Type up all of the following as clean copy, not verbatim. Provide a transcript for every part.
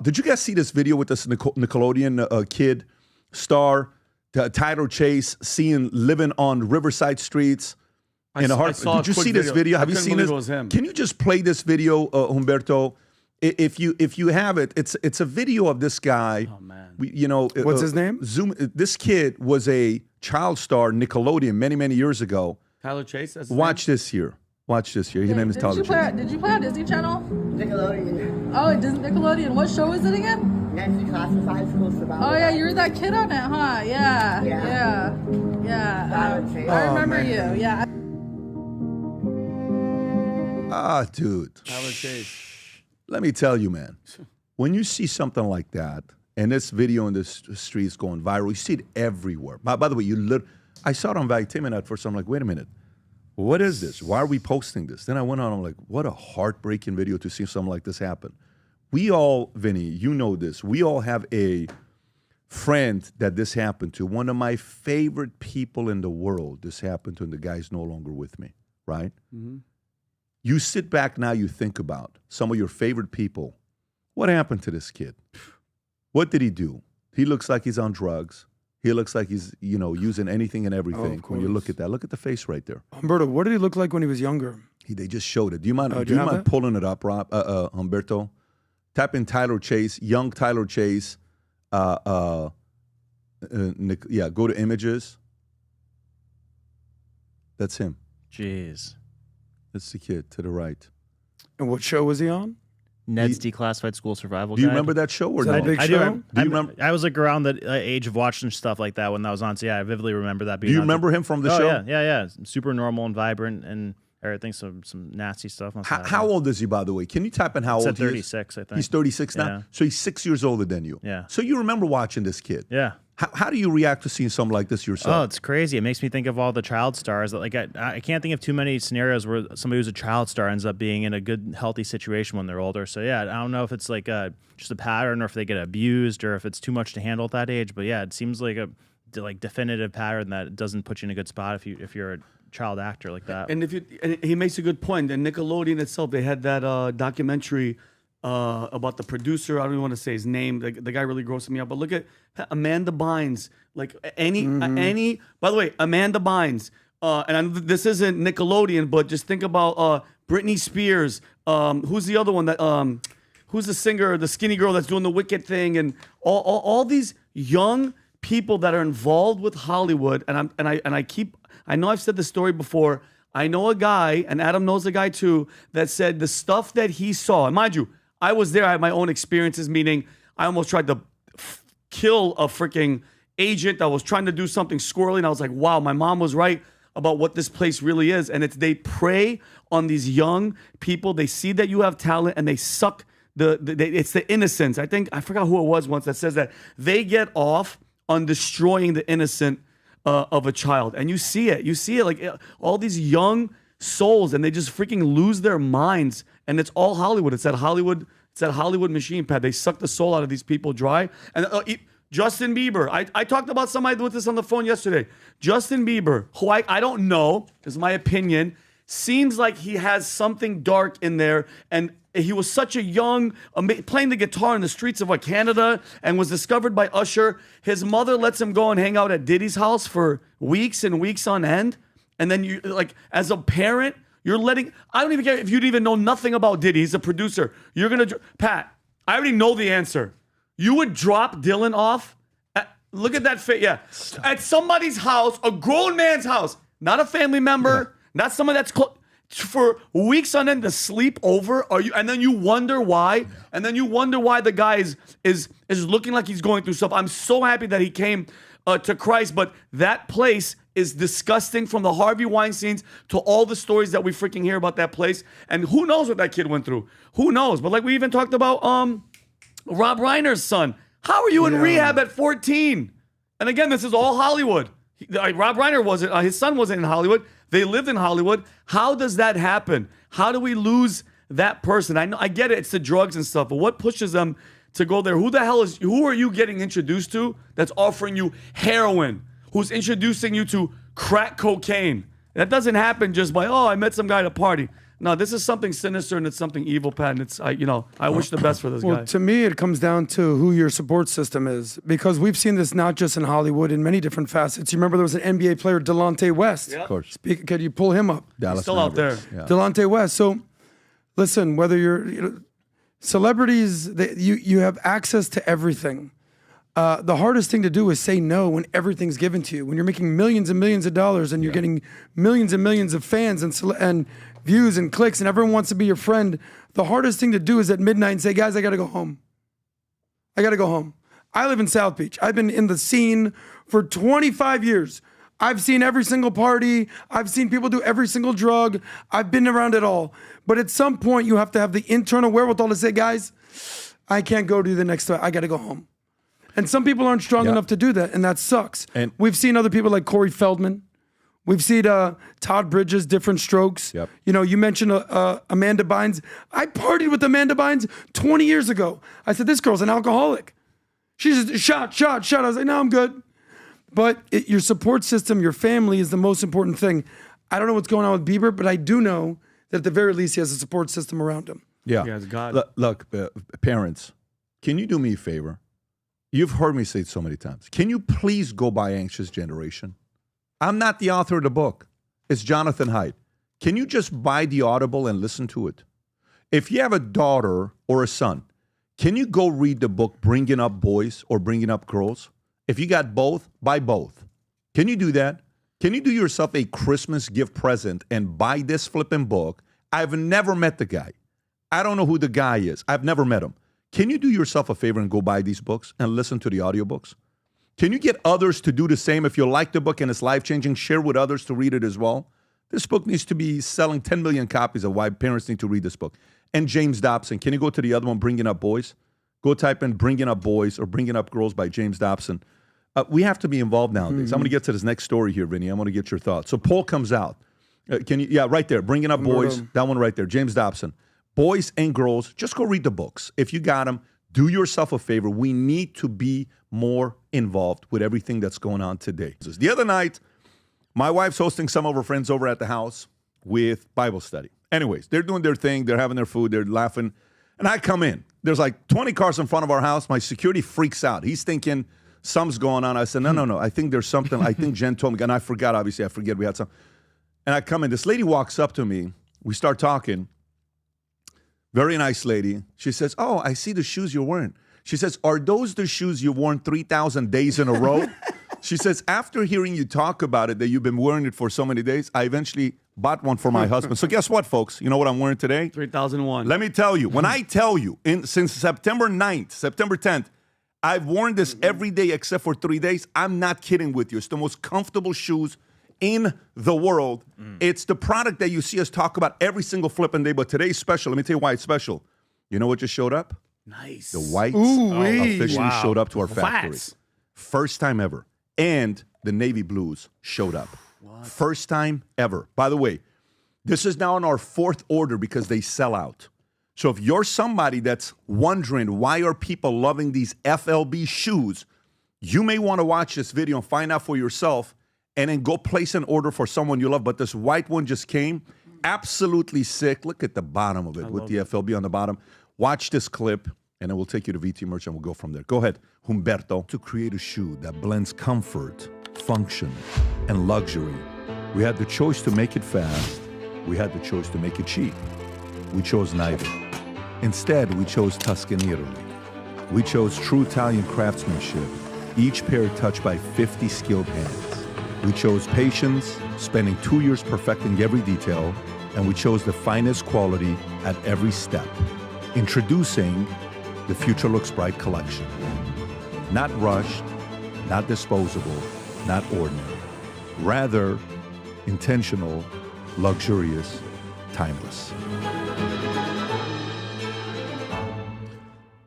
Did you guys see this video with this Nickelodeon kid star, Tylor Chase, living on Riverside streets in a heart? Did you see this video? Have you seen this? Can you just play this video, Humberto? If you have it, it's a video of this guy. Oh man, what's his name? This kid was a child star Nickelodeon many years ago. Tylor Chase. Watch this here. Watch this here. His name is Tylor Chase. Did you play on Disney Channel? Nickelodeon. Oh, Nickelodeon. What show is it again? Nancy Classified School Survival. Oh yeah, you were that kid on it, huh? Yeah. I remember you. Yeah. Dude. Tylor Chase. Let me tell you, man. When you see something like that, and this video in the streets going viral, you see it everywhere. By the way, I saw it on Valuetainment at first. I'm like, wait a minute. What is this? Why are we posting this? Then I went on, I'm like, what a heartbreaking video to see something like this happen. We all, Vinny, you know this, we all have a friend that this happened to. One of my favorite people in the world, this happened to, and the guy's no longer with me, right? Mm-hmm. You sit back now, you think about some of your favorite people. What happened to this kid? What did he do? He looks like he's on drugs. He looks like he's, using anything and everything. When you look at that, look at the face right there. Humberto, what did he look like when he was younger? They just showed it. Do you mind pulling it up, Rob? Humberto? Type in Tylor Chase, young Tylor Chase. Go to images. That's him. Jeez. That's the kid to the right. And what show was he on? Ned's Declassified School Survival Guide. Do you Guide. remember that show or no? no? Big I show? do. Do you remember? I was like around the age of watching stuff like that when that was on. So yeah, I vividly remember that being. Do you on remember him from the show? Yeah. Super normal and vibrant and everything. Some nasty stuff. How old is he, by the way? Can you type in how old he is? 36, I think. He's 36 now? Yeah. So he's 6 years older than you. Yeah. So you remember watching this kid? Yeah. How do you react to seeing something like this yourself? Oh, it's crazy. It makes me think of all the child stars. That, like, I can't think of too many scenarios where somebody who's a child star ends up being in a good, healthy situation when they're older. So, yeah, I don't know if it's like just a pattern or if they get abused or if it's too much to handle at that age. But, yeah, it seems like a definitive pattern that doesn't put you in a good spot if you're a child actor like that. And he makes a good point. And Nickelodeon itself, they had that documentary about the producer. I don't even want to say his name. The guy really grossed me out. But look at Amanda Bynes. Like any. By the way, Amanda Bynes. This isn't Nickelodeon, but just think about Britney Spears. Who's the other one that? Who's the singer? The skinny girl that's doing the Wicked thing, and all these young people that are involved with Hollywood. And I know I've said this story before. I know a guy, and Adam knows a guy too, that said the stuff that he saw. And mind you, I was there. I had my own experiences, meaning I almost tried to kill a freaking agent that was trying to do something squirrely. And I was like, wow, my mom was right about what this place really is. And they prey on these young people. They see that you have talent and they suck it's the innocence. I forgot who it was once that says that they get off on destroying the innocent of a child. And you see it like all these young souls, and they just freaking lose their minds. And it's all Hollywood. It's that Hollywood machine pad. They suck the soul out of these people dry. And Justin Bieber. I talked about somebody with this on the phone yesterday. Justin Bieber, who I don't know, is my opinion, seems like he has something dark in there. And he was such a young, playing the guitar in the streets of Canada, and was discovered by Usher. His mother lets him go and hang out at Diddy's house for weeks and weeks on end. And then you, like, as a parent, you're letting, I don't even care if you'd even know nothing about Diddy. He's a producer. You're going to, Pat, I already know the answer. You would drop Dylan off. Look at that face. Yeah. Stop. At somebody's house, a grown man's house, not a family member, not someone that's close, for weeks on end to sleep over. And then you wonder why. Yeah. And then you wonder why the guy is looking like he's going through stuff. I'm so happy that he came to Christ, but that place is disgusting, from the Harvey Weinsteins to all the stories that we freaking hear about that place. And who knows what that kid went through? Who knows? But like we even talked about Rob Reiner's son. How are you in rehab at 14? And again, this is all Hollywood. Rob Reiner wasn't, his son wasn't in Hollywood. They lived in Hollywood. How does that happen? How do we lose that person? I get it, it's the drugs and stuff, but what pushes them to go there? Who are you getting introduced to that's offering you heroin? Who's introducing you to crack cocaine? That doesn't happen just by, I met some guy at a party. No, this is something sinister and it's something evil, Pat. And it's, I wish the best for this Well, guy. to me, it comes down to who your support system is, because we've seen this not just in Hollywood, in many different facets. You remember there was an NBA player, Delonte West. Yeah. Of course. Could you pull him up? Dallas still out Mavericks. there. Yeah. Delonte West. So, listen, whether you're, celebrities, you have access to everything. The hardest thing to do is say no when everything's given to you. When you're making millions and millions of dollars and you're getting millions and millions of fans and views and clicks and everyone wants to be your friend, the hardest thing to do is at midnight and say, guys, I got to go home. I got to go home. I live in South Beach. I've been in the scene for 25 years. I've seen every single party. I've seen people do every single drug. I've been around it all. But at some point, you have to have the internal wherewithal to say, guys, I can't go to the next one. I got to go home. And some people aren't strong enough to do that, and that sucks. And we've seen other people like Corey Feldman. We've seen Todd Bridges, Different Strokes. Yep. You mentioned Amanda Bynes. I partied with Amanda Bynes 20 years ago. I said, this girl's an alcoholic. She's just shot. I was like, no, I'm good. But your support system, your family is the most important thing. I don't know what's going on with Bieber, but I do know that at the very least he has a support system around him. Yeah. Yeah, it's God. Look, parents, can you do me a favor? You've heard me say it so many times. Can you please go buy Anxious Generation? I'm not the author of the book. It's Jonathan Haidt. Can you just buy the Audible and listen to it? If you have a daughter or a son, can you go read the book Bringing Up Boys or Bringing Up Girls? If you got both, buy both. Can you do that? Can you do yourself a Christmas gift present and buy this flipping book? I've never met the guy. I don't know who the guy is. I've never met him. Can you do yourself a favor and go buy these books and listen to the audiobooks? Can you get others to do the same? If you like the book and it's life-changing, share with others to read it as well. This book needs to be selling 10 million copies of why parents need to read this book. And James Dobson. Can you go to the other one, Bringing Up Boys? Go type in Bringing Up Boys or Bringing Up Girls by James Dobson. We have to be involved nowadays. I'm going to get to this next story here, Vinny. I want to get your thoughts. So poll comes out. Right there. Bringing Up Boys. That one right there. James Dobson. Boys and girls, just go read the books. If you got them, do yourself a favor. We need to be more involved with everything that's going on today. The other night, my wife's hosting some of her friends over at the house with Bible study. Anyways, they're doing their thing. They're having their food. They're laughing. And I come in. There's like 20 cars in front of our house. My security freaks out. He's thinking something's going on. I said, no. I think there's something. I think Jen told me. And I forgot, obviously. I forget we had some. And I come in. This lady walks up to me. We start talking. Very nice lady. She says, oh, I see the shoes you're wearing. She says, are those the shoes you've worn 3,000 days in a row? She says, after hearing you talk about it, that you've been wearing it for so many days, I eventually bought one for my husband. So guess what, folks? You know what I'm wearing today? 3001. Let me tell you. When I tell you, since September 9th, September 10th, I've worn this every day except for 3 days. I'm not kidding with you. It's the most comfortable shoes in the world. It's the product that you see us talk about every single flipping day, but today's special. Let me tell you why it's special. You know what just showed up? Nice. The whites Ooh-wee. officially showed up to our factory. Flats. First time ever. And the navy blues showed up. First time ever. By the way, this is now on our 4th order because they sell out. So if you're somebody that's wondering why are people loving these FLB shoes, you may want to watch this video and find out for yourself and then go place an order for someone you love. But this white one just came. Absolutely sick. Look at the bottom of it with the FLB on the bottom. Watch this clip, and then we'll take you to VT Merch, and we'll go from there. Go ahead, Humberto. To create a shoe that blends comfort, function, and luxury, we had the choice to make it fast. We had the choice to make it cheap. We chose neither. Instead, we chose Tuscany, Italy. We chose true Italian craftsmanship, each pair touched by 50 skilled hands. We chose patience, spending 2 years perfecting every detail, and we chose the finest quality at every step. Introducing the Future Looks Bright collection. Not rushed, not disposable, not ordinary. Rather, intentional, luxurious, timeless.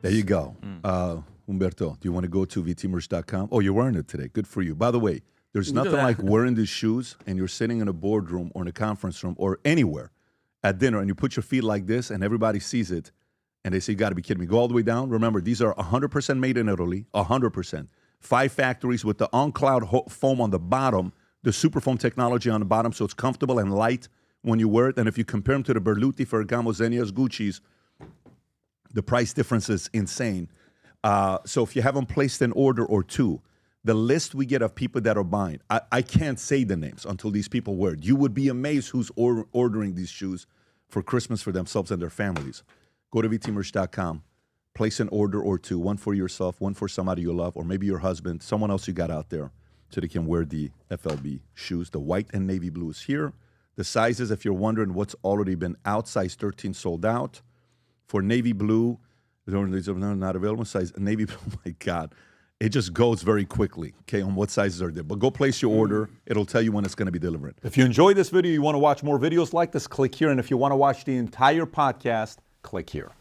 There you go. Humberto, do you want to go to vtmerch.com? Oh, you're wearing it today. Good for you. By the way, there's nothing like wearing these shoes and you're sitting in a boardroom or in a conference room or anywhere at dinner and you put your feet like this and everybody sees it and they say, you got to be kidding me. Go all the way down. Remember, these are 100% made in Italy, 100%. 5 factories with the on-cloud foam on the bottom, the super foam technology on the bottom so it's comfortable and light when you wear it. And if you compare them to the Berluti, Ferragamo, Zennias, Gucci's, the price difference is insane. So if you haven't placed an order or two, the list we get of people that are buying, I can't say the names until these people wear it. You would be amazed who's ordering these shoes for Christmas for themselves and their families. Go to vtmerch.com, place an order or two, one for yourself, one for somebody you love, or maybe your husband, someone else you got out there, so they can wear the FLB shoes. The white and navy blue is here. The sizes, if you're wondering what's already been out, size 13 sold out. For navy blue, these are not available. Size navy blue, oh my God. It just goes very quickly, okay, on what sizes are there. But go place your order. It'll tell you when it's going to be delivered. If you enjoyed this video, you want to watch more videos like this, click here. And if you want to watch the entire podcast, click here.